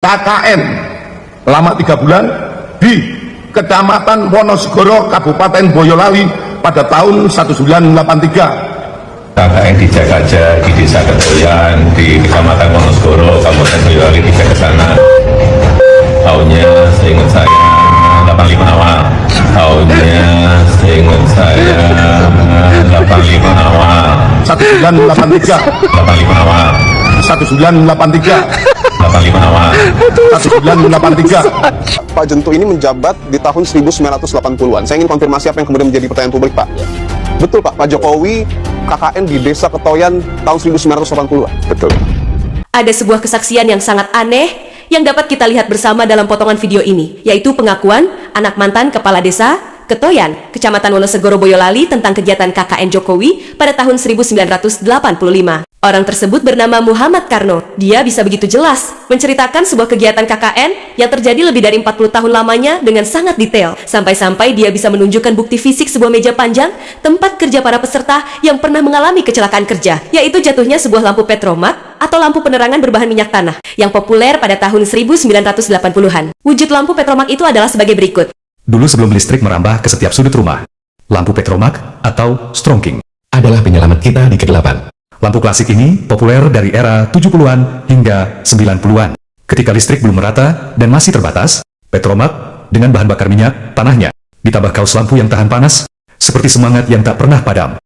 KKN lama 3 bulan di Kecamatan Wonosegoro, Kabupaten Boyolali pada tahun 1983. KKN di Jagaja, di Desa Ketoyan, di Kecamatan Wonosegoro, Kabupaten Boyolali, dicek ke sana. Tahunnya seingat saya 85 awal. Tahunnya seingat saya 85 awal. 1983. 85 awal. 1983. 85 awal. 1983. Pak Jento ini menjabat di tahun 1980-an. Saya ingin konfirmasi apa yang kemudian menjadi pertanyaan publik, Pak. Betul, Pak. Pak Jokowi KKN di Desa Ketoyan tahun 1980-an. Betul. Ada sebuah kesaksian yang sangat aneh yang dapat kita lihat bersama dalam potongan video ini, yaitu pengakuan anak mantan Kepala Desa Ketoyan, Kecamatan Wonosegoro, Boyolali tentang kegiatan KKN Jokowi pada tahun 1985. Orang tersebut bernama Muhammad Karno. Dia bisa begitu jelas menceritakan sebuah kegiatan KKN yang terjadi lebih dari 40 tahun lamanya dengan sangat detail. Sampai-sampai dia bisa menunjukkan bukti fisik sebuah meja panjang, tempat kerja para peserta yang pernah mengalami kecelakaan kerja, yaitu jatuhnya sebuah lampu petromak atau lampu penerangan berbahan minyak tanah yang populer pada tahun 1980-an. Wujud lampu petromak itu adalah sebagai berikut. Dulu sebelum listrik merambah ke setiap sudut rumah, lampu petromak atau strongking adalah penyelamat kita di ke-8. Lampu klasik ini populer dari era 70-an hingga 90-an. Ketika listrik belum merata dan masih terbatas, petromak dengan bahan bakar minyak tanahnya ditambah kaos lampu yang tahan panas, seperti semangat yang tak pernah padam.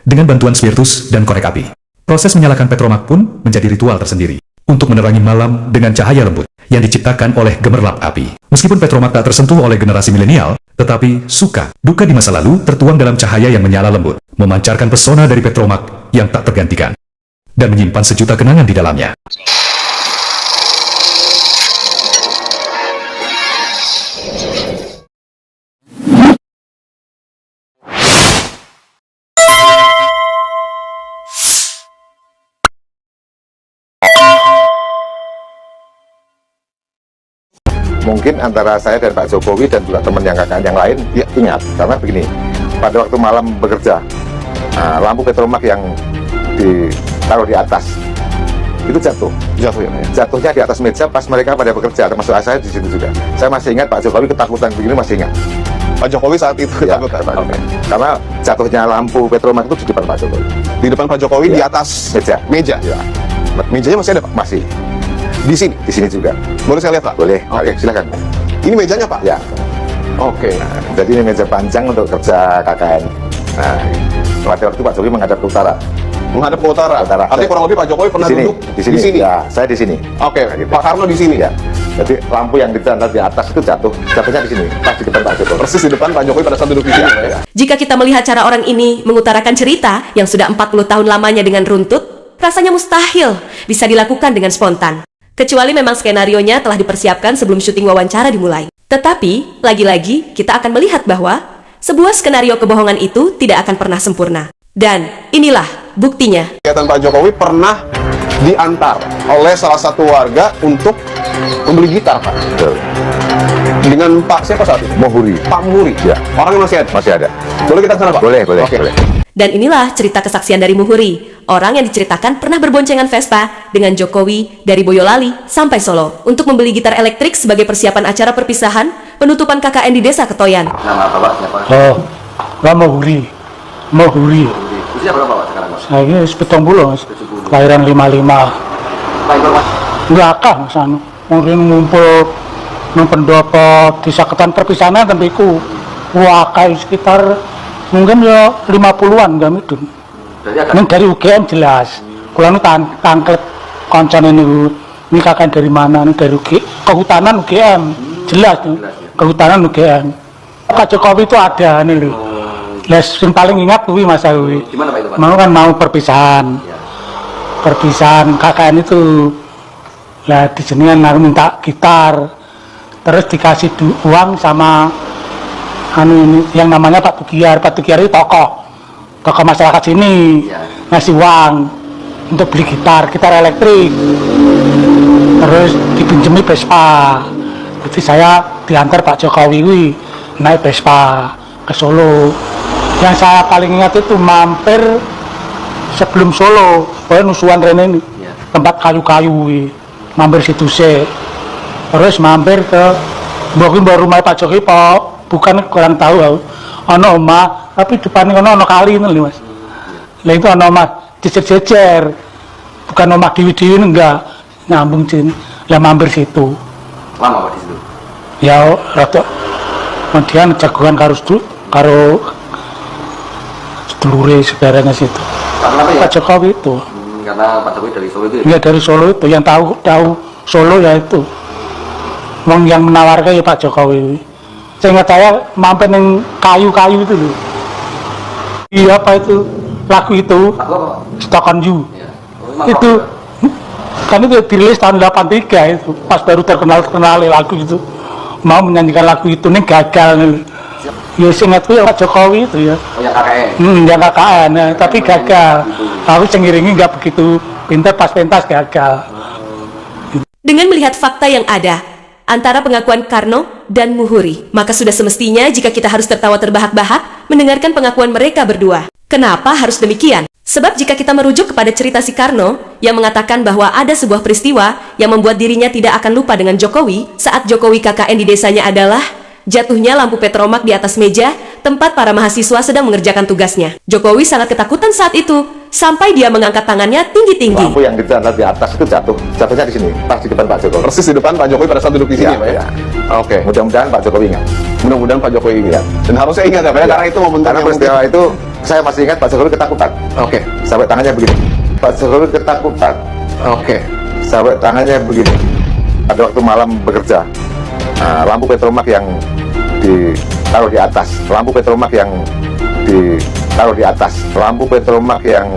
Dengan bantuan spiritus dan korek api, proses menyalakan petromak pun menjadi ritual tersendiri untuk menerangi malam dengan cahaya lembut yang diciptakan oleh gemerlap api. Meskipun petromak tak tersentuh oleh generasi milenial, tetapi suka duka di masa lalu tertuang dalam cahaya yang menyala lembut, memancarkan pesona dari petromak yang tak tergantikan, dan menyimpan sejuta kenangan di dalamnya. Mungkin antara saya dan Pak Jokowi dan juga teman yang KKN yang lain ya ingat, karena begini, pada waktu malam bekerja, lampu petromak yang ditaruh di atas itu jatuh ya, jatuhnya di atas meja pas mereka pada bekerja, termasuk saya di situ juga. Saya masih ingat Pak Jokowi ketakutan begini, masih ingat. Pak Jokowi saat itu Ya, ketakutan. karena jatuhnya lampu petromak itu di depan Pak Jokowi. Di depan Pak Jokowi di Ya. atas Meja. Ya. Mejanya masih ada, Pak? Masih. Di sini. Di sini juga. Boleh saya lihat, Pak? Boleh. Oke. Silakan. Ini mejanya, Pak? Ya. Oke. Jadi ini meja panjang untuk kerja KKN. Nah, pada waktu Pak Jokowi menghadap ke utara. Menghadap ke utara. Artinya kurang lebih Pak Jokowi pernah Di sini. duduk Di sini. Ya, saya di sini. Oke. Nah, gitu. Pak Karno di sini. Ya. Jadi lampu yang ditandar di atas itu jatuhnya di sini, pas di depan Pak Jokowi. Persis di depan Pak Jokowi pada saat duduk di sini, Pak, ya. Jika kita melihat cara orang ini mengutarakan cerita yang sudah 40 tahun lamanya dengan runtut, rasanya mustahil bisa dilakukan dengan spontan. Kecuali memang skenarionya telah dipersiapkan sebelum syuting wawancara dimulai. Tetapi, lagi-lagi kita akan melihat bahwa sebuah skenario kebohongan itu tidak akan pernah sempurna. Dan inilah buktinya. Kegiatan Pak Jokowi pernah diantar oleh salah satu warga untuk membeli gitar, Pak. Betul. Dengan Pak siapa saat itu? Mohuri. Pak Muri. Ya. Orangnya masih ada? Masih ada. Boleh kita ke sana, Pak? Boleh. Oke. Boleh. Dan inilah cerita kesaksian dari Muhuri, orang yang diceritakan pernah berboncengan Vespa dengan Jokowi dari Boyolali sampai Solo untuk membeli gitar elektrik sebagai persiapan acara perpisahan penutupan KKN di Desa Ketoyan. Nama Bapak siapa? Oh, lah Mohuri. Usia berapa Pak sekarang, Mas? Saya ini sepetong bulan, kelahiran 55. Enggak kah, Mas Anu. Mungkin ngumpul nang pendopo desa Ketan perpisahan tapi ku wakai sekitar mungkin ya 50-an enggak midun. Ini dari UGM jelas. Kula nu tangklet koncone niku. Ini kakak dari mana? Ini dari kehutanan UGM. Jelas tuh. Kehutanan UGM. Pak Jokowi itu ada nih lho. Yang paling ingat kuwi Mas Awi. Gimana Pak itu, Pak? Mau kan mau perpisahan. Perpisahan KKN itu. Lah di sini kan aku minta gitar. Terus dikasih uang sama ini yang namanya Pak Tugiar. Pak Tugiar itu tokoh masyarakat sini. Ngasih uang untuk beli gitar elektrik. Terus dipinjemi Vespa. Jadi saya diantar Pak Jokowi naik Vespa ke Solo. Yang saya paling ingat itu mampir sebelum Solo, pokoknya nusuan Rene ini, tempat kayu-kayu, mampir situ sih. terus mampir ke mungkin baru rumah Pak Jokowi bukan kurang tahu aku. Ono omah tapi depannya ono kali itu loh Mas. Lah itu ono omah jejer-jejer, bukan omah dewi-dewi enggak nyambung sini. Lah mampir situ. Lama Pak di situ? Ya rada kemudian jagoan karo sedulure saudaranya situ. Kenapa ya? Pak Jokowi itu. Karena Pak Jokowi dari Solo itu ya? Ya dari Solo itu yang tahu Solo ya itu. Wong yang menawarkan ya Pak Jokowi. Seingat saya mampir yang kayu-kayu itu loh. Iya apa itu lagu itu? Aku apa Pak? Stuck on You. Ya. Oh, memang Itu Pak, kan itu dirilis tahun 83 itu pas baru terkenal lagu itu mau menyanyikan lagu itu nih gagal nih. Ya seingatku ya Pak Jokowi itu ya. oh yang KKN? Yang KKN ya, tapi gagal. Aku cengiringi nggak begitu pintar pas pentas gagal. Dengan melihat fakta yang ada antara pengakuan Karno dan Muhuri, maka sudah semestinya jika kita harus tertawa terbahak-bahak mendengarkan pengakuan mereka berdua. Kenapa harus demikian? Sebab jika kita merujuk kepada cerita si Karno yang mengatakan bahwa ada sebuah peristiwa yang membuat dirinya tidak akan lupa dengan Jokowi saat Jokowi KKN di desanya adalah jatuhnya lampu petromak di atas meja tempat para mahasiswa sedang mengerjakan tugasnya. Jokowi sangat ketakutan saat itu sampai dia mengangkat tangannya tinggi-tinggi. Lampu yang di atas itu jatuhnya di sini, pas di depan Pak Jokowi. Persis di depan Pak Jokowi pada saat duduk di sini Ya, ya, Pak ya? ya. Oke. Mudah-mudahan Pak Jokowi ingat. Mudah-mudahan Pak Jokowi ingat. Dan harusnya ingat ya, Pak ya? Karena itu momentum Karena yang peristiwa itu saya masih ingat Pak Jokowi ketakutan. Oke. Sampai tangannya begini. Pak Jokowi ketakutan. Oke. Sampai tangannya begini. Pada waktu malam bekerja, lampu petromak yang ditaruh di atas, lampu petromak yang ditaruh di atas, lampu petromak yang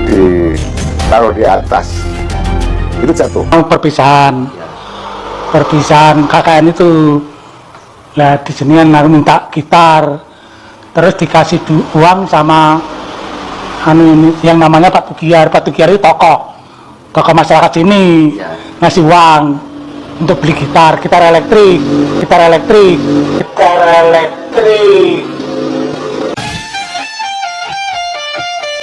ditaruh di atas itu jatuh. Perpisahan KKN itu lah di sini kan aku minta gitar terus dikasih uang sama ini yang namanya Pak Tugiar itu tokoh masyarakat sini ngasih uang untuk beli gitar elektrik.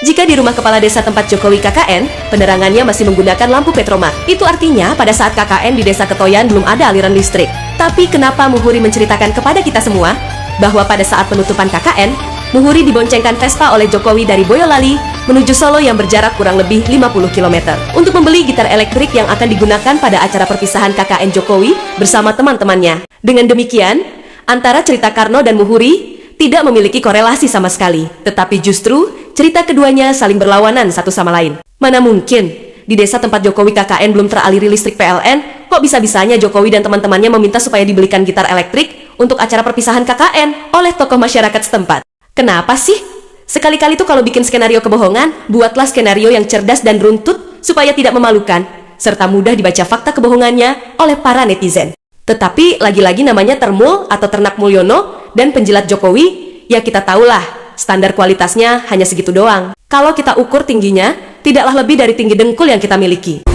Jika di rumah kepala desa tempat Jokowi KKN, penerangannya masih menggunakan lampu petromak. Itu artinya pada saat KKN di desa Ketoyan belum ada aliran listrik. Tapi kenapa Muhuri menceritakan kepada kita semua bahwa pada saat penutupan KKN, Muhuri diboncengkan Vespa oleh Jokowi dari Boyolali menuju Solo yang berjarak kurang lebih 50 km untuk membeli gitar elektrik yang akan digunakan pada acara perpisahan KKN Jokowi bersama teman-temannya. Dengan demikian, antara cerita Karno dan Muhuri tidak memiliki korelasi sama sekali, tetapi justru cerita keduanya saling berlawanan satu sama lain. Mana mungkin di desa tempat Jokowi KKN belum teraliri listrik PLN, kok bisa-bisanya Jokowi dan teman-temannya meminta supaya dibelikan gitar elektrik untuk acara perpisahan KKN oleh tokoh masyarakat setempat. Kenapa sih? Sekali-kali tuh kalau bikin skenario kebohongan, buatlah skenario yang cerdas dan runtut supaya tidak memalukan, serta mudah dibaca fakta kebohongannya oleh para netizen. Tetapi lagi-lagi namanya Termul atau Ternak Mulyono dan penjilat Jokowi, ya kita tahulah standar kualitasnya hanya segitu doang. Kalau kita ukur tingginya, tidaklah lebih dari tinggi dengkul yang kita miliki.